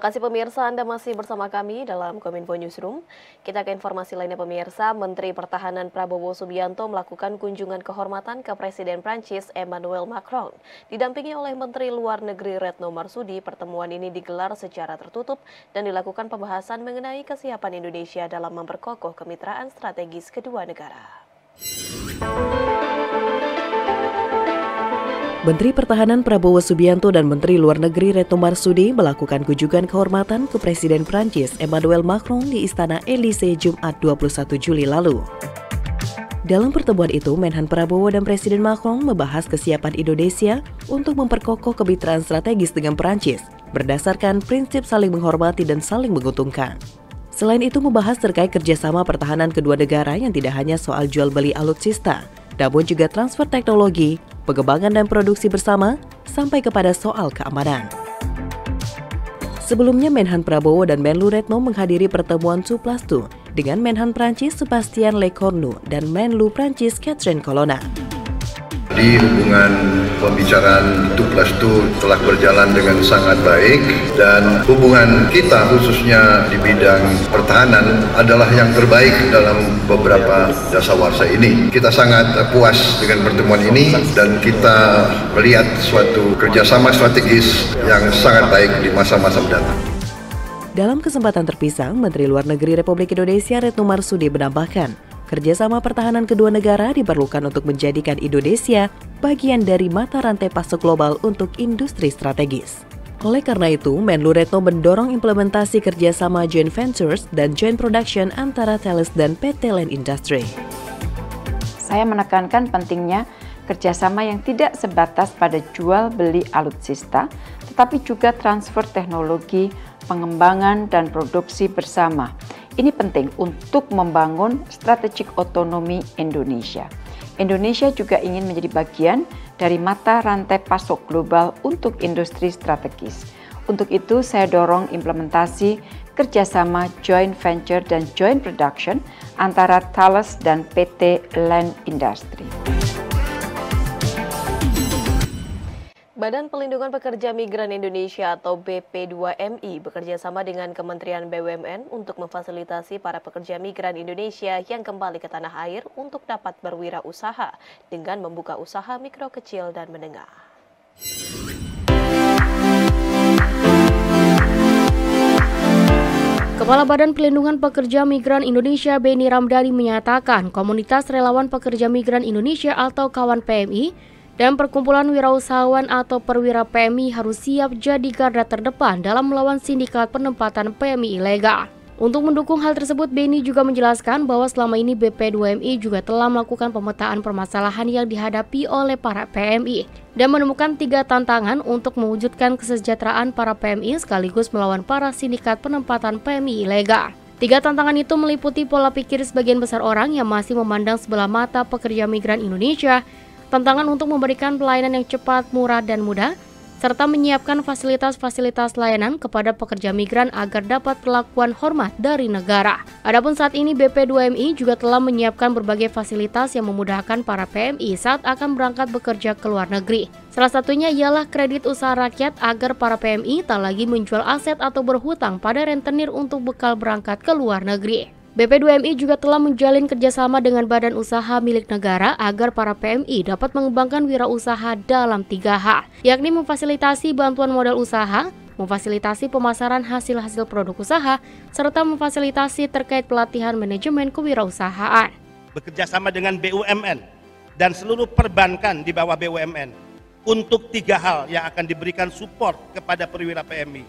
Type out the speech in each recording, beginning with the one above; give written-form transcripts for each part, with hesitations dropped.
kasih pemirsa, Anda masih bersama kami dalam Kominfo Newsroom. Kita ke informasi lainnya pemirsa, Menteri Pertahanan Prabowo Subianto melakukan kunjungan kehormatan ke Presiden Prancis Emmanuel Macron. Didampingi oleh Menteri Luar Negeri Retno Marsudi, pertemuan ini digelar secara tertutup dan dilakukan pembahasan mengenai kesiapan Indonesia dalam memperkokoh kemitraan strategis kedua negara. Menteri Pertahanan Prabowo Subianto dan Menteri Luar Negeri Retno Marsudi melakukan kunjungan kehormatan ke Presiden Prancis Emmanuel Macron di Istana Élysée Jumat 21 Juli lalu. Dalam pertemuan itu, Menhan Prabowo dan Presiden Macron membahas kesiapan Indonesia untuk memperkokoh kemitraan strategis dengan Prancis berdasarkan prinsip saling menghormati dan saling menguntungkan. Selain itu, membahas terkait kerjasama pertahanan kedua negara yang tidak hanya soal jual beli alutsista, namun juga transfer teknologi, pengembangan dan produksi bersama, sampai kepada soal keamanan. Sebelumnya, Menhan Prabowo dan Menlu Retno menghadiri pertemuan 2+2 dengan Menhan Prancis Sébastien Lecornu dan Menlu Prancis Catherine Colonna. Di hubungan pembicaraan 2+2 telah berjalan dengan sangat baik dan hubungan kita khususnya di bidang pertahanan adalah yang terbaik dalam beberapa dasawarsa ini. Kita sangat puas dengan pertemuan ini dan kita melihat suatu kerjasama strategis yang sangat baik di masa-masa mendatang. Dalam kesempatan terpisah, Menteri Luar Negeri Republik Indonesia Retno Marsudi menambahkan, kerjasama pertahanan kedua negara diperlukan untuk menjadikan Indonesia bagian dari mata rantai pasok global untuk industri strategis. Oleh karena itu, Menlu Retno mendorong implementasi kerjasama joint ventures dan joint production antara Thales dan PT Land Industry. Saya menekankan pentingnya kerjasama yang tidak sebatas pada jual beli alutsista, tetapi juga transfer teknologi, pengembangan dan produksi bersama. Ini penting untuk membangun strategic otonomi Indonesia. Indonesia juga ingin menjadi bagian dari mata rantai pasok global untuk industri strategis. Untuk itu, saya dorong implementasi kerjasama joint venture dan joint production antara Thales dan PT Land Industry. Badan Pelindungan Pekerja Migran Indonesia atau BP2MI bekerja sama dengan Kementerian BUMN untuk memfasilitasi para pekerja migran Indonesia yang kembali ke tanah air untuk dapat berwirausaha dengan membuka usaha mikro kecil dan menengah. Kepala Badan Pelindungan Pekerja Migran Indonesia Beni Ramdhani menyatakan komunitas relawan pekerja migran Indonesia atau Kawan PMI dan perkumpulan wirausahawan atau perwira PMI harus siap jadi garda terdepan dalam melawan sindikat penempatan PMI ilegal. Untuk mendukung hal tersebut, Beni juga menjelaskan bahwa selama ini BP2MI juga telah melakukan pemetaan permasalahan yang dihadapi oleh para PMI dan menemukan 3 tantangan untuk mewujudkan kesejahteraan para PMI sekaligus melawan para sindikat penempatan PMI ilegal. 3 tantangan itu meliputi pola pikir sebagian besar orang yang masih memandang sebelah mata pekerja migran Indonesia, tantangan untuk memberikan pelayanan yang cepat, murah, dan mudah, serta menyiapkan fasilitas-fasilitas layanan kepada pekerja migran agar dapat perlakuan hormat dari negara. Adapun saat ini BP2MI juga telah menyiapkan berbagai fasilitas yang memudahkan para PMI saat akan berangkat bekerja ke luar negeri. Salah satunya ialah kredit usaha rakyat agar para PMI tak lagi menjual aset atau berhutang pada rentenir untuk bekal berangkat ke luar negeri. BP2MI juga telah menjalin kerjasama dengan badan usaha milik negara agar para PMI dapat mengembangkan wirausaha dalam 3 hal, yakni memfasilitasi bantuan modal usaha, memfasilitasi pemasaran hasil-hasil produk usaha, serta memfasilitasi terkait pelatihan manajemen kewirausahaan. Bekerjasama dengan BUMN dan seluruh perbankan di bawah BUMN untuk 3 hal yang akan diberikan support kepada perwira PMI,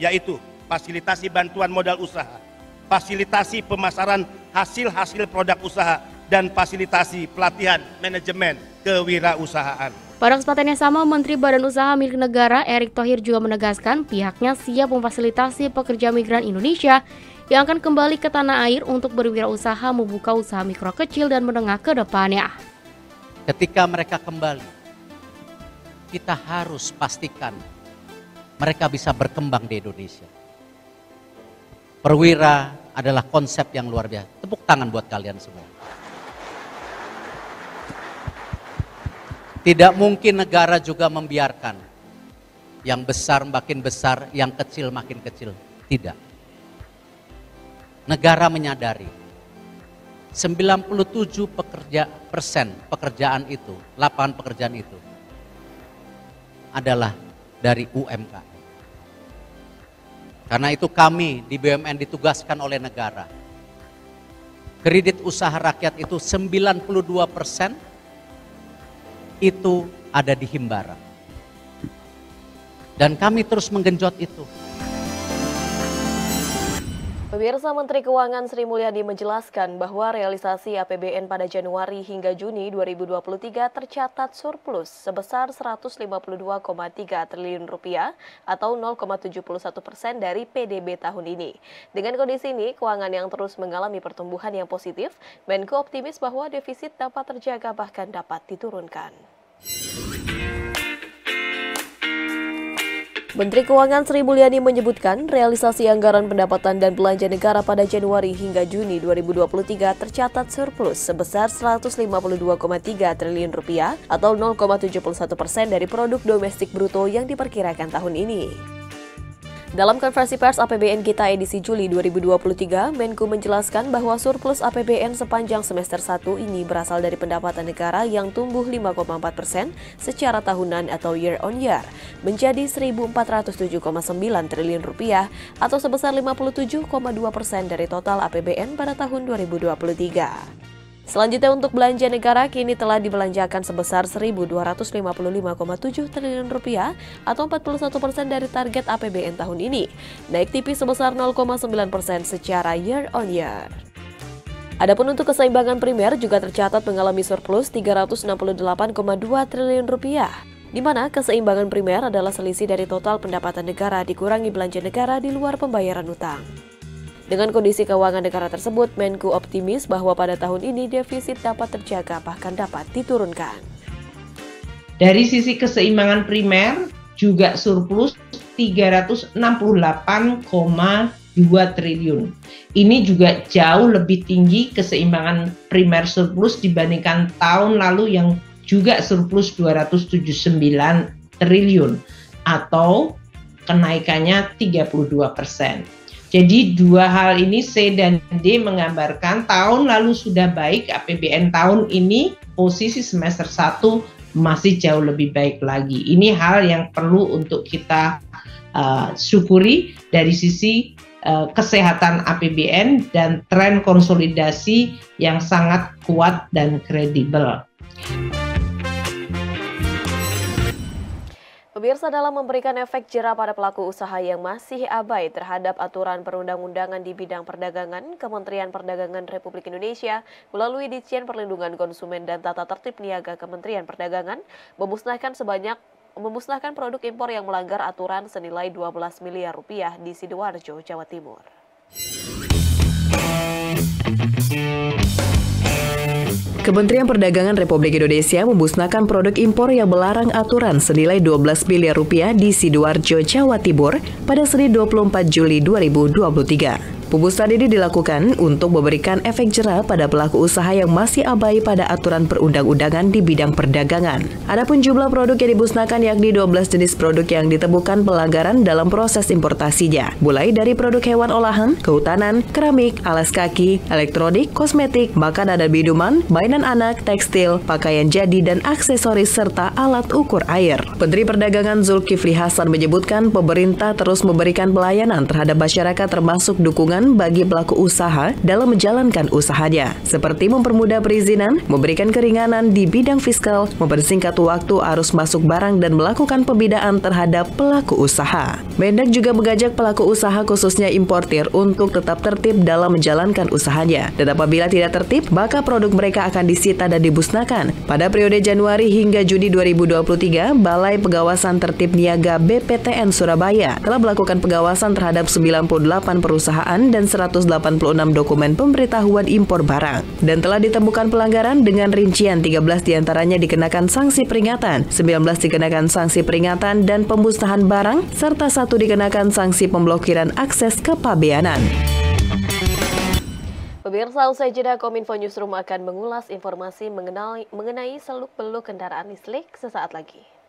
yaitu fasilitasi bantuan modal usaha, fasilitasi pemasaran hasil-hasil produk usaha, dan fasilitasi pelatihan manajemen kewirausahaan. Pada kesempatan yang sama, Menteri Badan Usaha milik negara Erick Thohir juga menegaskan pihaknya siap memfasilitasi pekerja migran Indonesia yang akan kembali ke tanah air untuk berwirausaha membuka usaha mikro kecil dan menengah ke depannya. Ketika mereka kembali, kita harus pastikan mereka bisa berkembang di Indonesia. Perwira adalah konsep yang luar biasa. Tepuk tangan buat kalian semua. Tidak mungkin negara juga membiarkan yang besar makin besar, yang kecil makin kecil. Tidak. Negara menyadari 97% pekerjaan itu, lapangan pekerjaan itu adalah dari UMKM. Karena itu kami di BUMN ditugaskan oleh negara. Kredit usaha rakyat itu 92% itu ada di Himbara. Dan kami terus menggenjot itu. Pemirsa, Menteri Keuangan Sri Mulyani menjelaskan bahwa realisasi APBN pada Januari hingga Juni 2023 tercatat surplus sebesar 152,3 triliun rupiah atau 0,71% dari PDB tahun ini. Dengan kondisi ini, keuangan yang terus mengalami pertumbuhan yang positif, Menko optimis bahwa defisit dapat terjaga bahkan dapat diturunkan. Menteri Keuangan Sri Mulyani menyebutkan realisasi anggaran pendapatan dan belanja negara pada Januari hingga Juni 2023 tercatat surplus sebesar 152,3 triliun rupiah atau 0,71% dari produk domestik bruto yang diperkirakan tahun ini. Dalam konferensi pers APBN kita edisi Juli 2023, Menko menjelaskan bahwa surplus APBN sepanjang semester 1 ini berasal dari pendapatan negara yang tumbuh 5,4% secara tahunan atau year on year, menjadi 1.407,9 triliun rupiah atau sebesar 57,2% dari total APBN pada tahun 2023. Selanjutnya untuk belanja negara kini telah dibelanjakan sebesar 1.255,7 triliun rupiah atau 41% dari target APBN tahun ini, naik tipis sebesar 0,9% secara year on year. Adapun untuk keseimbangan primer juga tercatat mengalami surplus 368,2 triliun rupiah, di mana keseimbangan primer adalah selisih dari total pendapatan negara dikurangi belanja negara di luar pembayaran utang. Dengan kondisi keuangan negara tersebut, Menko optimis bahwa pada tahun ini defisit dapat terjaga bahkan dapat diturunkan. Dari sisi keseimbangan primer juga surplus 368,2 triliun. Ini juga jauh lebih tinggi keseimbangan primer surplus dibandingkan tahun lalu yang juga surplus 279 triliun atau kenaikannya 32%. Jadi dua hal ini C dan D menggambarkan tahun lalu sudah baik, APBN tahun ini posisi semester 1 masih jauh lebih baik lagi. Ini hal yang perlu untuk kita syukuri dari sisi kesehatan APBN dan tren konsolidasi yang sangat kuat dan kredibel. Pemirsa, dalam memberikan efek jera pada pelaku usaha yang masih abai terhadap aturan perundang-undangan di bidang perdagangan, Kementerian Perdagangan Republik Indonesia melalui Ditjen Perlindungan Konsumen dan Tata Tertib Niaga Kementerian Perdagangan memusnahkan produk impor yang melanggar aturan senilai 12 miliar rupiah di Sidoarjo, Jawa Timur. Kementerian Perdagangan Republik Indonesia memusnahkan produk impor yang melarang aturan senilai 12 miliar rupiah di Sidoarjo, Jawa Timur pada Senin 24 Juli 2023. Pemusnahan ini dilakukan untuk memberikan efek jera pada pelaku usaha yang masih abai pada aturan perundang-undangan di bidang perdagangan. Adapun jumlah produk yang dimusnahkan yakni 12 jenis produk yang ditemukan pelanggaran dalam proses importasinya, mulai dari produk hewan olahan, kehutanan, keramik, alas kaki, elektronik, kosmetik, makanan dan minuman, mainan anak, tekstil, pakaian jadi dan aksesoris serta alat ukur air. Menteri Perdagangan Zulkifli Hasan menyebutkan pemerintah terus memberikan pelayanan terhadap masyarakat termasuk dukungan bagi pelaku usaha dalam menjalankan usahanya, seperti mempermudah perizinan, memberikan keringanan di bidang fiskal, mempersingkat waktu arus masuk barang dan melakukan pembinaan terhadap pelaku usaha. Mendak juga mengajak pelaku usaha khususnya importir untuk tetap tertib dalam menjalankan usahanya, dan apabila tidak tertib, maka produk mereka akan disita dan dimusnahkan. Pada periode Januari hingga Juni 2023, Balai Pengawasan Tertib Niaga BPTN Surabaya telah melakukan pengawasan terhadap 98 perusahaan dan 186 dokumen pemberitahuan impor barang. Dan telah ditemukan pelanggaran dengan rincian 13 diantaranya dikenakan sanksi peringatan, 19 dikenakan sanksi peringatan dan pemusnahan barang, serta 1 dikenakan sanksi pemblokiran akses kepabeanan. Pemirsa, usai jeda Kominfo Newsroom akan mengulas informasi mengenai seluk-beluk kendaraan listrik sesaat lagi.